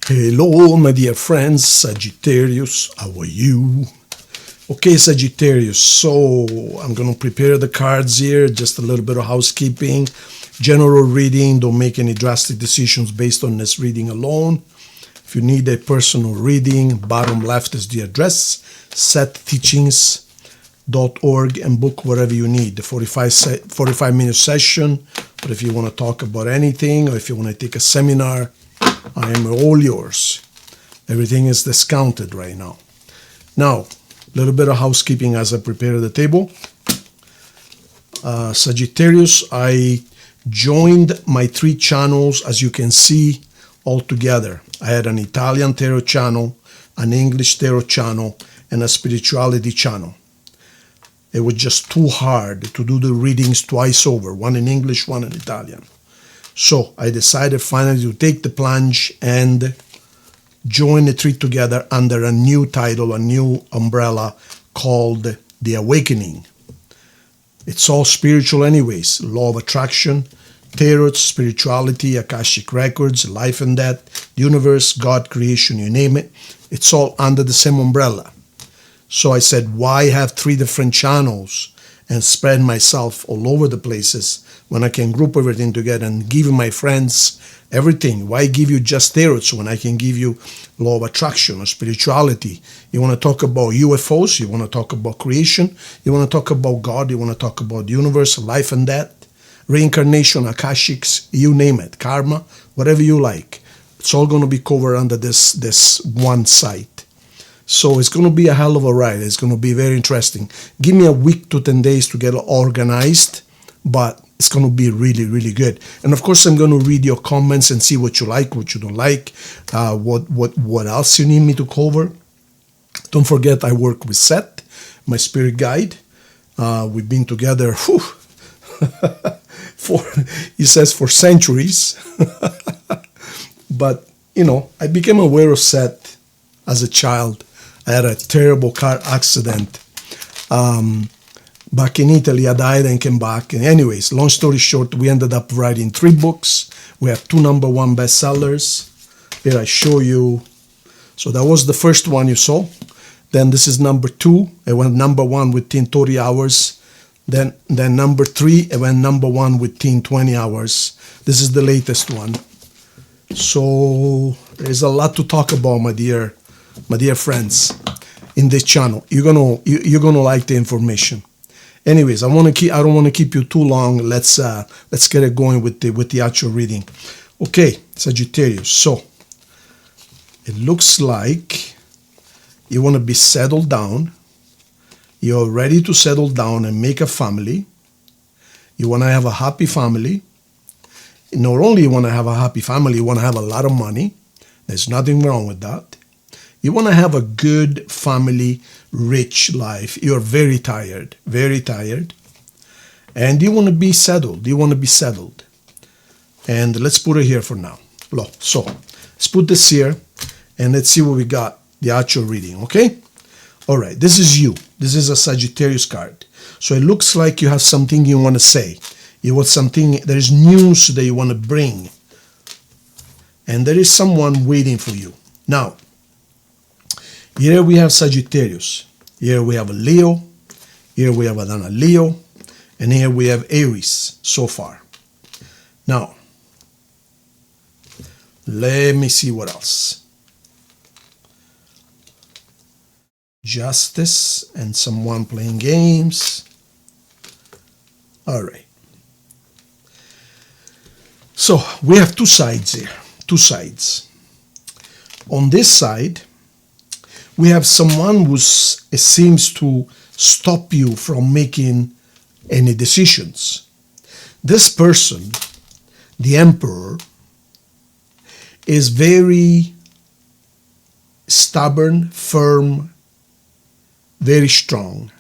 Hello, my dear friends, Sagittarius, how are you? Okay, Sagittarius, so I'm going to prepare the cards here, just a little bit of housekeeping, general reading, don't make any drastic decisions based on this reading alone. If you need a personal reading, bottom left is the address, setteachings.org, and book whatever you need, the 45-minute session, but if you want to talk about anything, or if you want to take a seminar, I am all yours. Everything is discounted right now. Now, a little bit of housekeeping as I prepare the table. Sagittarius, I joined my 3 channels, as you can see, all together. I had an Italian tarot channel, an English tarot channel, and a spirituality channel. It was just too hard to do the readings twice over, one in English, one in Italian. So I decided finally to take the plunge and join the 3 together under a new title, a new umbrella called The Awakening. It's all spiritual anyways. Law of attraction, tarot, spirituality, Akashic records, life and death, universe, God, creation, you name it. It's all under the same umbrella. So I said, why have 3 different channels and spread myself all over the places when I can group everything together and give my friends everything? Why give you just tarot when I can give you law of attraction or spirituality? You want to talk about UFOs, you want to talk about creation, you want to talk about God, you want to talk about the universe, life and death, reincarnation, Akashics, you name it, karma, whatever you like. It's all going to be covered under this one site. So it's going to be a hell of a ride. It's going to be very interesting. Give me a week to 10 days to get organized, but it's going to be really, really good. And of course, I'm going to read your comments and see what you like, what you don't like, what else you need me to cover. Don't forget, I work with Seth, my spirit guide. We've been together, he says, for centuries. But, I became aware of Seth as a child. I had a terrible car accident back in Italy. I died and came back. And anyways, long story short, we ended up writing 3 books. We have 2 #1 bestsellers. Here I show you. So that was the first one you saw. Then this is number 2. It went #1 within 30 hours. Then number 3, it went #1 within 20 hours. This is the latest one. So there's a lot to talk about, my dear friends, in this channel. You're gonna like the information. Anyways, I don't want to keep you too long. Let's get it going with the actual reading. Okay, Sagittarius. So it looks like you want to be settled down. You're ready to settle down and make a family. You want to have a happy family. Not only you want to have a happy family, you want to have a lot of money. There's nothing wrong with that. You want to have a good family, rich life. You're very tired. And you want to be settled. And let's put it here for now. So let's put this here and let's see what we got, the actual reading, okay? All right, this is you. This is a Sagittarius card. So it looks like you have something you want to say. You want something, there is news that you want to bring. And there is someone waiting for you. Now, here we have Sagittarius. Here we have a Leo. Here we have another Leo. And here we have Aries so far. Now, let me see what else. Justice and someone playing games. All right. So we have 2 sides here. 2 sides. On this side, we have someone who seems to stop you from making any decisions. This person, the Emperor, is very stubborn, firm, very strong.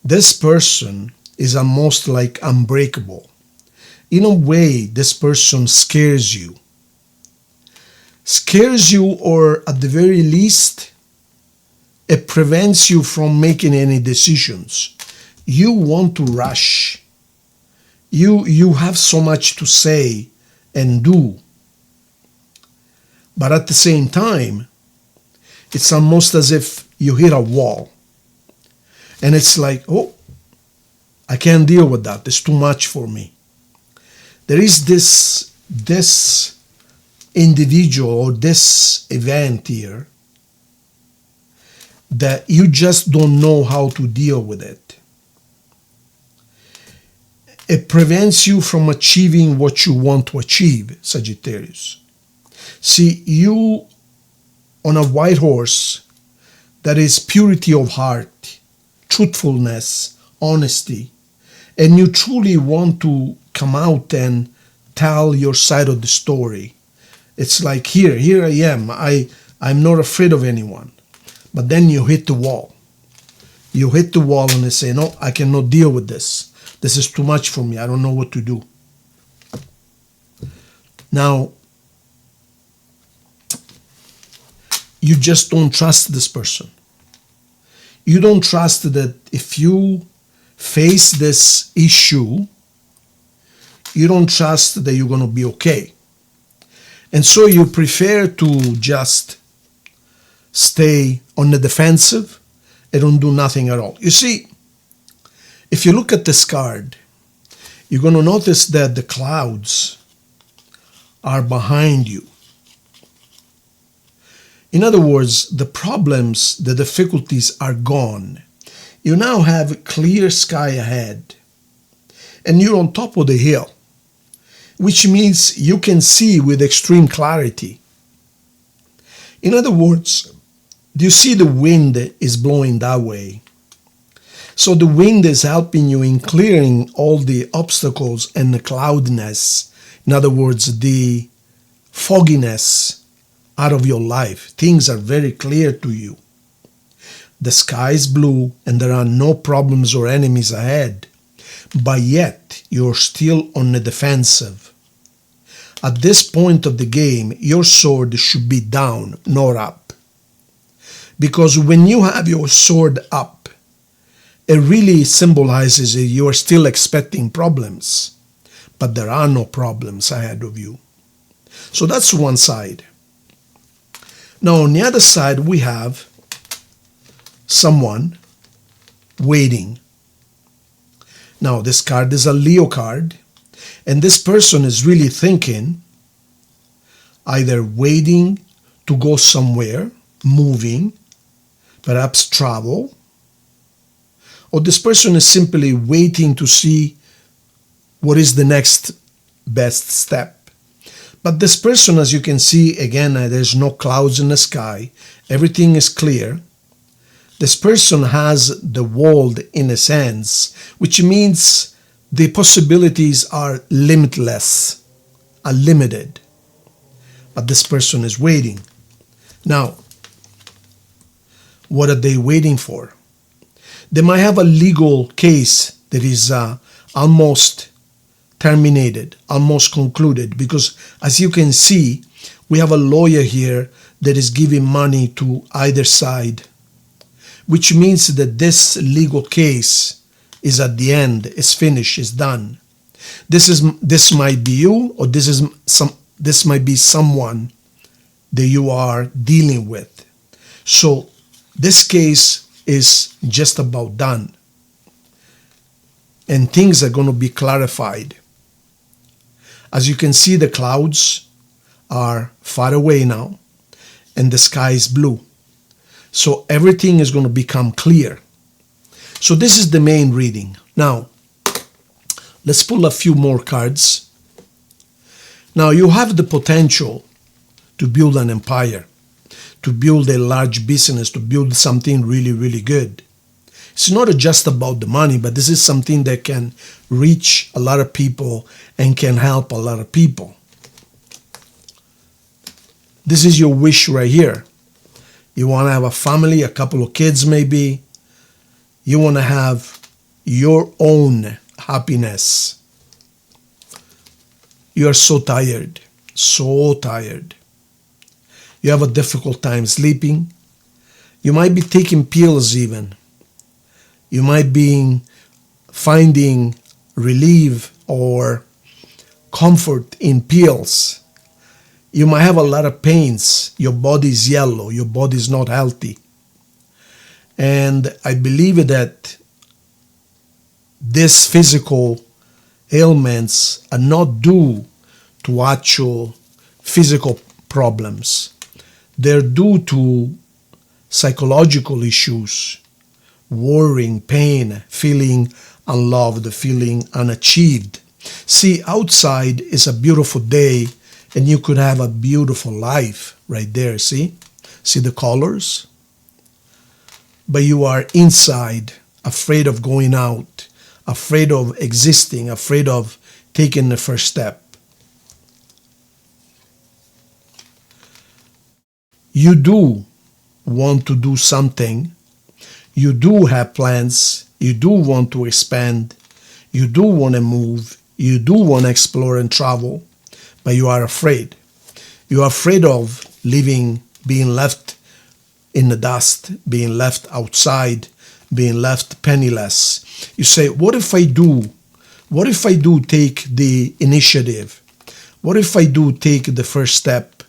This person is almost like unbreakable. In a way, this person scares you. Or at the very least, it prevents you from making any decisions. You want to rush. You have so much to say and do. But at the same time, it's almost as if you hit a wall. And it's like, oh, I can't deal with that. It's too much for me. There is this individual or this event here that you just don't know how to deal with it. It prevents you from achieving what you want to achieve, Sagittarius. See, you on a white horse, that is purity of heart, truthfulness, honesty, and you truly want to come out and tell your side of the story. It's like, here I am. I'm not afraid of anyone. But then you hit the wall. You hit the wall and they say, no, I cannot deal with this. This is too much for me. I don't know what to do. Now, you just don't trust this person. You don't trust that if you face this issue, you don't trust that you're going to be okay. And so you prefer to just stay on the defensive and don't do nothing at all. You see, if you look at this card, you're going to notice that the clouds are behind you. In other words, the problems, the difficulties are gone. You now have a clear sky ahead, and you're on top of the hill, which means you can see with extreme clarity. In other words, do you see the wind is blowing that way? So the wind is helping you in clearing all the obstacles and the cloudiness. In other words, the fogginess out of your life. Things are very clear to you. The sky is blue and there are no problems or enemies ahead. But yet, you're still on the defensive. At this point of the game, your sword should be down, not up. Because when you have your sword up, it really symbolizes that you are still expecting problems. But there are no problems ahead of you. So that's one side. Now, on the other side, we have someone waiting. Now, this card is a Leo card, and this person is really thinking, either waiting to go somewhere, moving, perhaps travel, or this person is simply waiting to see what is the next best step. But this person, as you can see, again, there's no clouds in the sky. Everything is clear. This person has the world in a sense, which means the possibilities are limitless, unlimited. But this person is waiting. Now, what are they waiting for? They might have a legal case that is almost terminated, almost concluded, because as you can see, we have a lawyer here that is giving money to either side, which means that this legal case is at the end, is finished, is done. This might be you, or this might be someone that you are dealing with. So this case is just about done, and things are going to be clarified. As you can see, the clouds are far away now, and the sky is blue. So everything is going to become clear. So this is the main reading. Now, let's pull a few more cards. Now, you have the potential to build an empire, to build a large business, to build something really, really good. It's not just about the money, but this is something that can reach a lot of people and can help a lot of people. This is your wish right here. You want to have a family, a couple of kids maybe. You want to have your own happiness. You are so tired, so tired. You have a difficult time sleeping. You might be taking pills even. You might be finding relief or comfort in pills. You might have a lot of pains. Your body is yellow. Your body is not healthy. And I believe that these physical ailments are not due to actual physical problems. They're due to psychological issues, worrying, pain, feeling unloved, feeling unachieved. See, outside is a beautiful day and you could have a beautiful life right there, see? See the colors? But you are inside, afraid of going out, afraid of existing, afraid of taking the first step. You do want to do something. You do have plans. You do want to expand. You do want to move. You do want to explore and travel, but you are afraid. You are afraid of leaving, being left in the dust, being left outside, being left penniless. You say, what if I do? What if I do take the initiative? What if I do take the first step?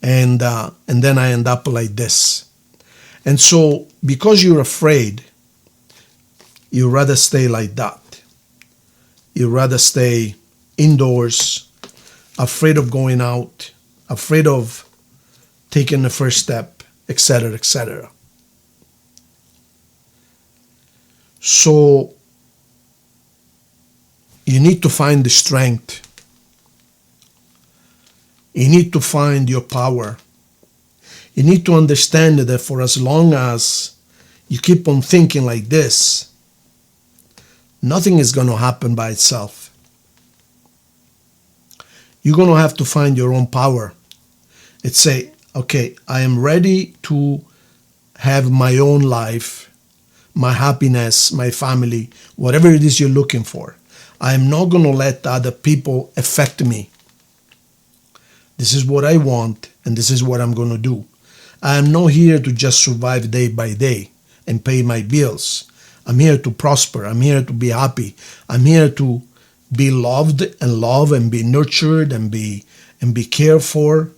And then I end up like this. And so, because you're afraid, you rather stay like that. You rather stay indoors, afraid of going out, afraid of taking the first step, etc., etc. So, you need to find the strength. You need to find your power. You need to understand that for as long as you keep on thinking like this, nothing is going to happen by itself. You're going to have to find your own power. It's say, okay, I am ready to have my own life, my happiness, my family, whatever it is you're looking for. I am not going to let other people affect me. This is what I want, and this is what I'm going to do. I am not here to just survive day by day and pay my bills. I'm here to prosper. I'm here to be happy. I'm here to be loved and love and be nurtured and be cared for,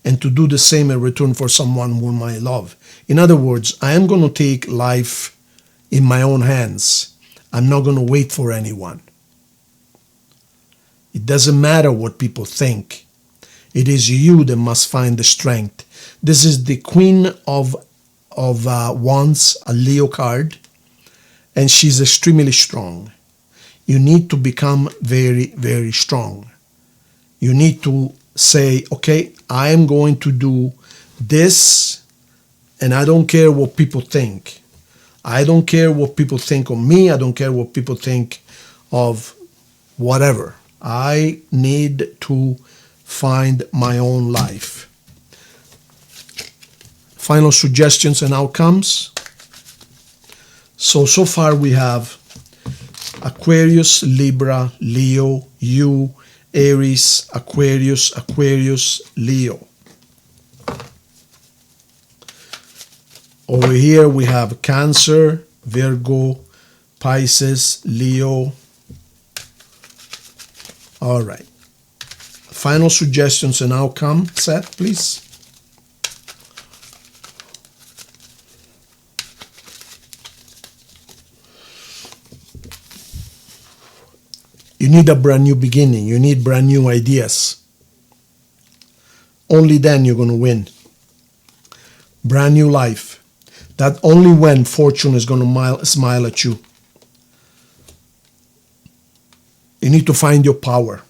and to do the same in return for someone whom I love. In other words, I am going to take life in my own hands. I'm not going to wait for anyone. It doesn't matter what people think. It is you that must find the strength. This is the Queen of Wands, a Leo card, and she's extremely strong. You need to become very, very strong. You need to say, okay, I am going to do this, and I don't care what people think. I don't care what people think of me. I don't care what people think of whatever. I need to find my own life. Final suggestions and outcomes. So far we have Aquarius, Libra, Leo, you, Aries, Aquarius, Leo. Over here we have Cancer, Virgo, Pisces, Leo. All right. Final suggestions and outcome. Seth, please. You need a brand new beginning. You need brand new ideas. Only then you're going to win. Brand new life. That only when fortune is going to smile at you. You need to find your power.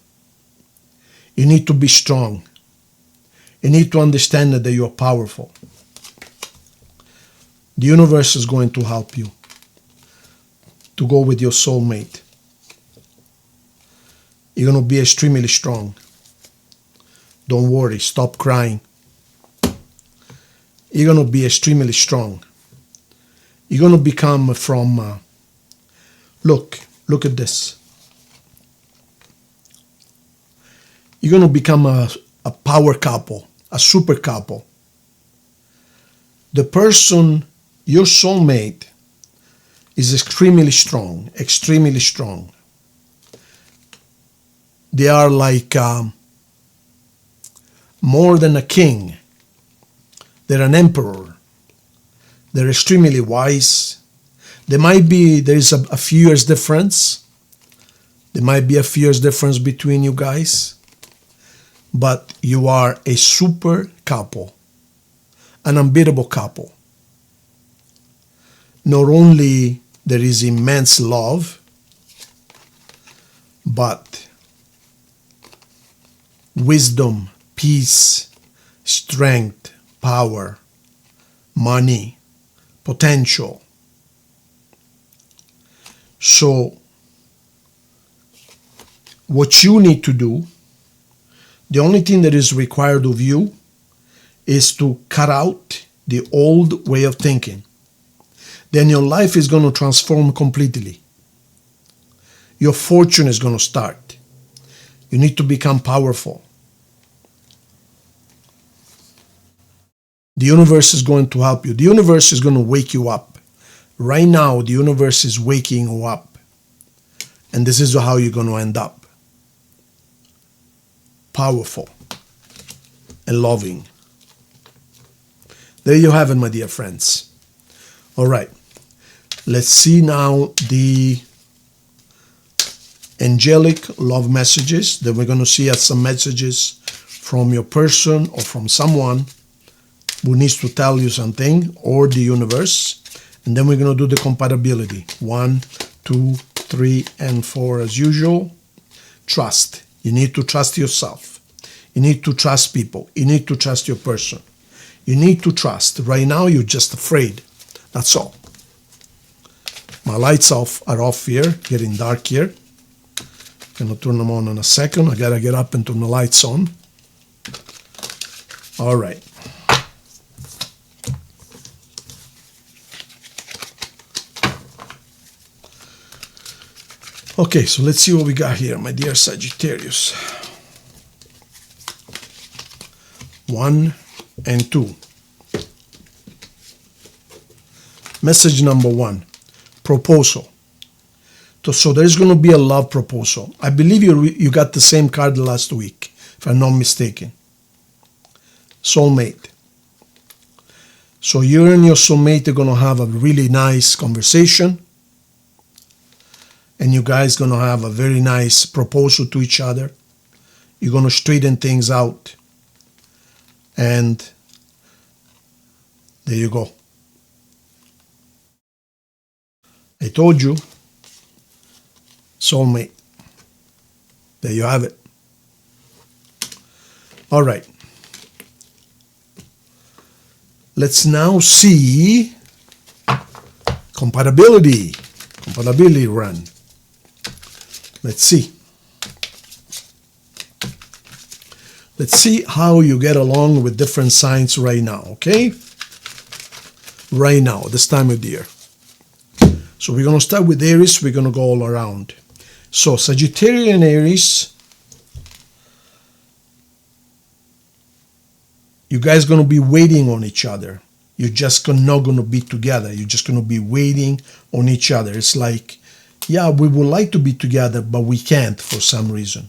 You need to be strong. You need to understand that you are powerful. The universe is going to help you to go with your soulmate. You're going to be extremely strong. Don't worry. Stop crying. You're going to be extremely strong. You're going to become from... look at this. You're going to become a power couple, a super couple. The person, your soulmate, is extremely strong, extremely strong. They are like more than a king. They're an emperor. They're extremely wise. There is a few years difference. There might be a few years difference between you guys. But you are a super couple. An unbeatable couple. Not only there is immense love, but wisdom, peace, strength, power, money, potential. So, what you need to do, the only thing that is required of you is to cut out the old way of thinking. Then your life is going to transform completely. Your fortune is going to start. You need to become powerful. The universe is going to help you. The universe is going to wake you up. Right now, the universe is waking you up. And this is how you're going to end up. Powerful and loving. There you have it, my dear friends. All right. Let's see now the angelic love messages. Then we're going to see some messages from your person or from someone who needs to tell you something, or the universe. And then we're going to do the compatibility. 1, 2, 3, and 4 as usual. Trust. You need to trust yourself. You need to trust people. You need to trust your person. You need to trust. Right now, you're just afraid. That's all. My lights are off here, getting dark here. I'm going to turn them on in a second. I got to get up and turn the lights on. All right. Okay, so let's see what we got here, my dear Sagittarius. 1 and 2. Message number 1. Proposal. So there's going to be a love proposal. I believe you got the same card last week, if I'm not mistaken. Soulmate. So you and your soulmate are going to have a really nice conversation. And you guys are going to have a very nice proposal to each other. You're going to straighten things out. And there you go. I told you, soulmate. There you have it. All right. Let's now see compatibility. Compatibility run. Let's see. Let's see how you get along with different signs right now, okay? Right now, this time of the year. So we're going to start with Aries. We're going to go all around. So Sagittarius and Aries, you guys are going to be waiting on each other. You're just not going to be together. You're just going to be waiting on each other. It's like, yeah, we would like to be together, but we can't for some reason.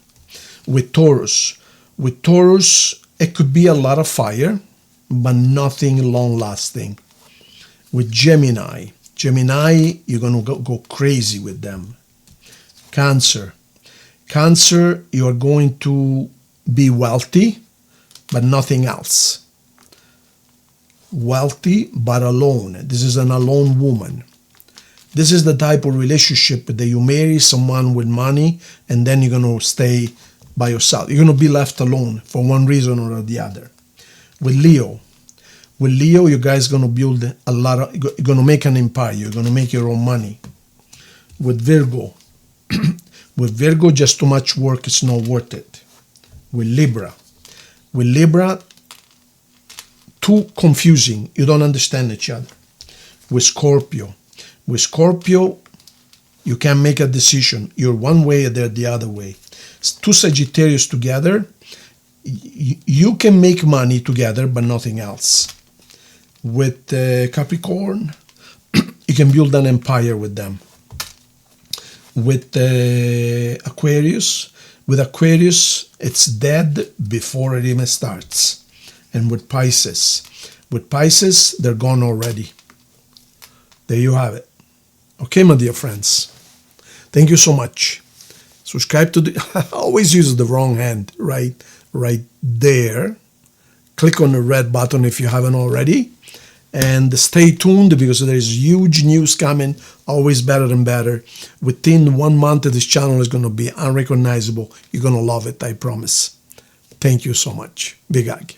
With Taurus, it could be a lot of fire, but nothing long-lasting. With Gemini, you're going to go crazy with them. Cancer, you're going to be wealthy, but nothing else. Wealthy, but alone. This is an alone woman. This is the type of relationship that you marry someone with money, and then you're going to stay by yourself. You're going to be left alone for one reason or the other. With Leo, you guys are going to build you're going to make an empire. You're going to make your own money. With Virgo, just too much work. It's not worth it. With Libra, too confusing. You don't understand each other. With Scorpio, you can make a decision. You're one way or they're the other way. Two Sagittarius together, you can make money together, but nothing else. With Capricorn, you can build an empire with them. With Aquarius, With Aquarius, it's dead before it even starts. And with Pisces, they're gone already. There you have it. Okay, my dear friends. Thank you so much. Subscribe to I always use the wrong hand, right there. Click on the red button if you haven't already. And stay tuned because there is huge news coming, always better and better. Within 1 month, this channel is going to be unrecognizable. You're going to love it, I promise. Thank you so much. Big hug.